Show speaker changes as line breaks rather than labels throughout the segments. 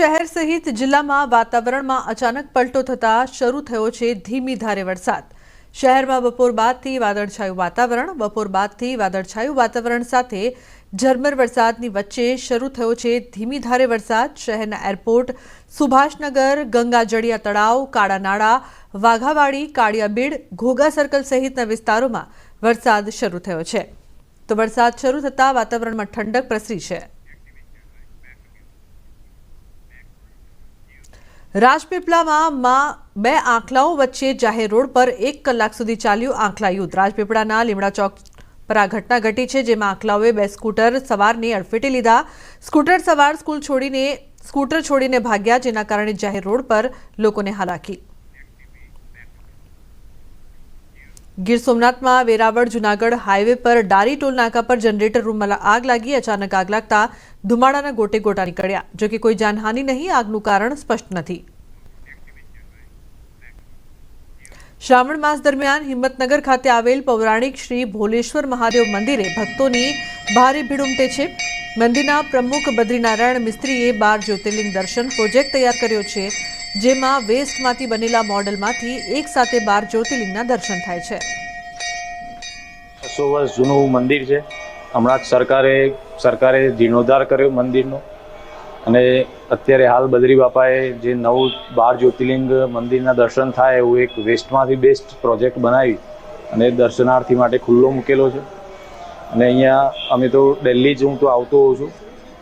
શહેર સહિત જિલ્લામાં વાતાવરણમાં અચાનક પલટો થતા શરૂ થયો છે ધીમી ધારે વરસાદ। શહેરમાં બપોર બાદથી વાદળછાયું વાતાવરણ સાથે ઝરમર વરસાદની વચ્ચે શરૂ થયો છે ધીમી ધારે વરસાદ। શહેરના એરપોર્ટ, સુભાષનગર, ગંગાજળિયા તળાવ, કાળાનાળા, વાઘાવાડી, કાળિયાબીડ, ઘોઘા સર્કલ સહિતના વિસ્તારોમાં વરસાદ શરૂ થયો છે। તો વરસાદ શરૂ થતાં વાતાવરણમાં ઠંડક પ્રસરી છે। રાજપીપળામાં બે આંખલાઓ વચ્ચે જાહેર રોડ પર 1 કલાક સુધી ચાલ્યું આંખલા યુદ્ધ। રાજપીપળાના લીમડા ચોક પર આ ઘટના ઘટી છે, જેમાં આંખલાઓએ બે સ્કૂટર સવારને અડફેટે લીધા। સ્કૂટર સવાર સ્કૂટર છોડીને ભાગ્યા, જેના કારણે જાહેર રોડ પર લોકોને હાલાકી। ગીર સોમનાથમાં વેરાવળ જૂનાગઢ હાઈવે પર ડારી ટોલ નાકા પર જનરેટર રૂમમાં આગ લાગી। અચાનક આગ લાગતા ધુમાડાના ગોટે ગોટા નીકળ્યા, જો કે કોઈ જાનહાનિ નહીં। આગનું કારણ સ્પષ્ટ નથી। શ્રાવણ માસ દરમિયાન હિંમતનગર ખાતે આવેલ પૌરાણિક શ્રી ભોલેશ્વર મહાદેવ મંદિરે ભક્તોની ભારે ભીડ ઉમટે છે। મંદિરના પ્રમુખ બદ્રીનારાયણ મિસ્ત્રીએ 12 જ્યોતિર્લિંગ દર્શન પ્રોજેક્ટ તૈયાર કર્યો છે, જેમાં વેસ્ટમાંથી બનેલા મોડલમાંથી એક સાથે 12 જ્યોતિર્લિંગના દર્શન થાય છે।
100 વર્ષ જૂનું મંદિર છે। હમણાં જ સરકારે જીર્ણોદ્ધાર કર્યો મંદિરનો, અને અત્યારે હાલ બદ્રી બાપાએ જે 12 જ્યોતિર્લિંગ મંદિરના દર્શન થાય એવું એક વેસ્ટમાંથી બેસ્ટ પ્રોજેક્ટ બનાવી અને દર્શનાર્થી માટે ખુલ્લો મૂકેલો છે। અને અહીંયા અમે તો દિલ્હી હું તો આવતો હોઉં છું,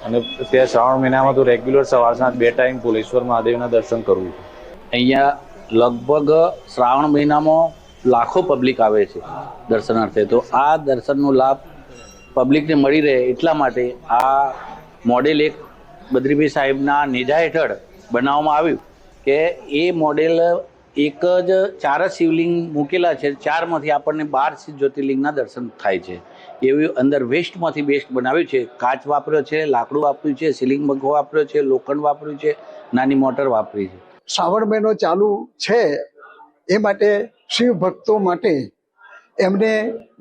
અને અત્યારે શ્રાવણ મહિનામાં તો રેગ્યુલર સવાર સાંજ 2 ટાઈમ ભોલેશ્વર મહાદેવના દર્શન કરું છું।
અહીંયા લગભગ શ્રાવણ મહિનામાં લાખો પબ્લિક આવે છે દર્શનાર્થે, તો આ દર્શનનો લાભ પબ્લિકને મળી રહે એટલા માટે આ મોડેલ એક બદ્રીભાઈ સાહેબના નેજા હેઠળ બનાવવામાં આવ્યું કે એ મોડેલ એક જ 4 જ શિવલિંગ મૂકેલા છે, 4માંથી આપણને 12 જ્યોતિર્લિંગના દર્શન થાય છે। એવું અંદર વેસ્ટમાંથી બેસ્ટ બનાવ્યું છે। કાચ વાપર્યો છે, લાકડું વાપર્યું છે, સીલિંગ બંગો વાપર્યો છે, લોખંડ વાપર્યું છે, નાની મોટર વાપરી છે।
શ્રાવણ મહિનો ચાલુ છે એ માટે શિવ ભક્તો માટે એમને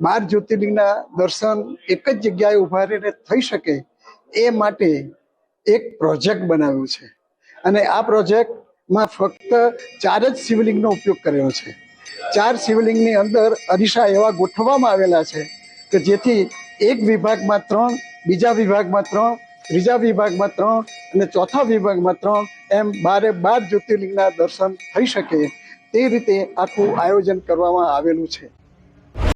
12 જ્યોતિર્લિંગના દર્શન એક જ જગ્યાએ ઊભા રહીને થઈ શકે એ માટે એક પ્રોજેક્ટ બનાવ્યો છે, અને આ પ્રોજેક્ટમાં ફક્ત 4 જ શિવલિંગનો ઉપયોગ કર્યો છે। 4 શિવલિંગની અંદર અરીસા એવા ગોઠવવામાં આવેલા છે કે જેથી એક વિભાગમાં 3, બીજા વિભાગમાં 3, ત્રીજા વિભાગમાં 3 અને ચોથા વિભાગમાં 3 એમ 12 જ્યોતિર્લિંગના દર્શન થઈ શકે તે રીતે આખું આયોજન કરવામાં આવેલું છે।